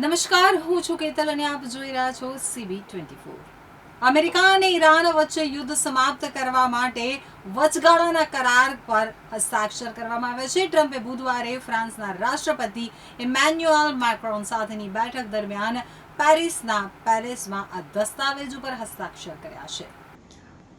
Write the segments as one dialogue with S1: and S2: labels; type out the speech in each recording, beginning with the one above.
S1: નમસ્કાર, હું છું કેતલ અને આપ જોઈ રહ્યા છો CB24। અમેરિકા અને ઈરાન વચ્ચે યુદ્ધ સમાપ્ત કરવા માટે વચગાળાના કરાર પર હસ્તાક્ષર કરવામાં આવ્યા છે। ટ્રમ્પે બુધવારે ફ્રાન્સના રાષ્ટ્રપતિ ઇમેન્યુઅલ મેક્રોન સાથેની બેઠક દરમિયાન પેરિસના પેલેસમાં આ દસ્તાવેજ ઉપર હસ્તાક્ષર કર્યા છે।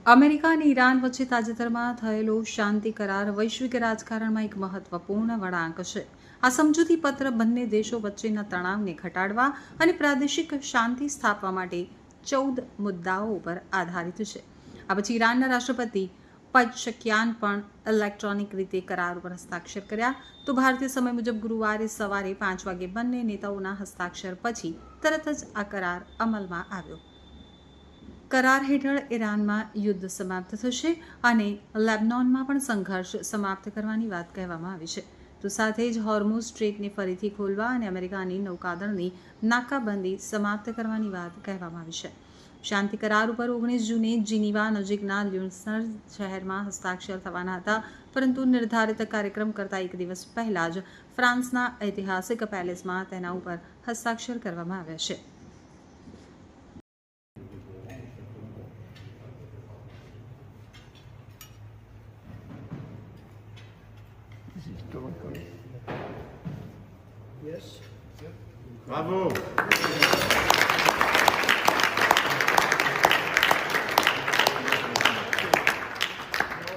S1: અમેરિકા અને ઈરાન વચ્ચે તાજેતરમાં થયેલો શાંતિ કરાર વૈશ્વિક રાજકારણમાં એક મહત્વપૂર્ણ વળાંક છે। આ સમજૂતી પત્ર બંને દેશો વચ્ચેના તણાવને ઘટાડવા અને પ્રાદેશિક શાંતિ સ્થાપવા માટે 14 મુદ્દાઓ પર આધારિત છે। આ પછી ઈરાનના રાષ્ટ્રપતિ પજશકિયાન પણ ઇલેક્ટ્રોનિક રીતે કરાર ઉપર હસ્તાક્ષર કર્યા તો ભારતીય સમય મુજબ ગુરુવારે સવારે 5 વાગે બંને નેતાઓના હસ્તાક્ષર પછી તરત જ આ કરાર અમલમાં આવ્યો। કરાર હેઠળ ઈરાનમાં યુદ્ધ સમાપ્ત થશે અને લેબનોનમાં પણ સંઘર્ષ સમાપ્ત કરવાની વાત કહેવામાં આવી છે। તો સાથે જ હોર્મુઝ સ્ટ્રેટને ફરીથી ખોલવા અને અમેરિકાની નૌકાદળની નાકાબંધી સમાપ્ત કરવાની વાત કહેવામાં આવી છે। શાંતિ કરાર ઉપર 19 જૂને જીનીવા નજીકના લ્યુસર્ન શહેરમાં હસ્તાક્ષર થવાના હતા, પરંતુ નિર્ધારિત કાર્યક્રમ કરતાં એક દિવસ પહેલાં જ ફ્રાન્સના ઐતિહાસિક પેલેસમાં તેના ઉપર હસ્તાક્ષર કરવામાં આવ્યા છે।
S2: Yes.
S3: Bravo.
S2: How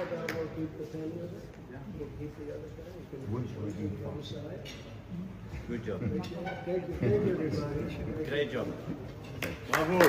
S2: about we'll keep the pen with it? We'll keep the other pen. You can keep it on the side.
S3: Good job.
S2: Thank you, everybody.
S3: Great job. Bravo.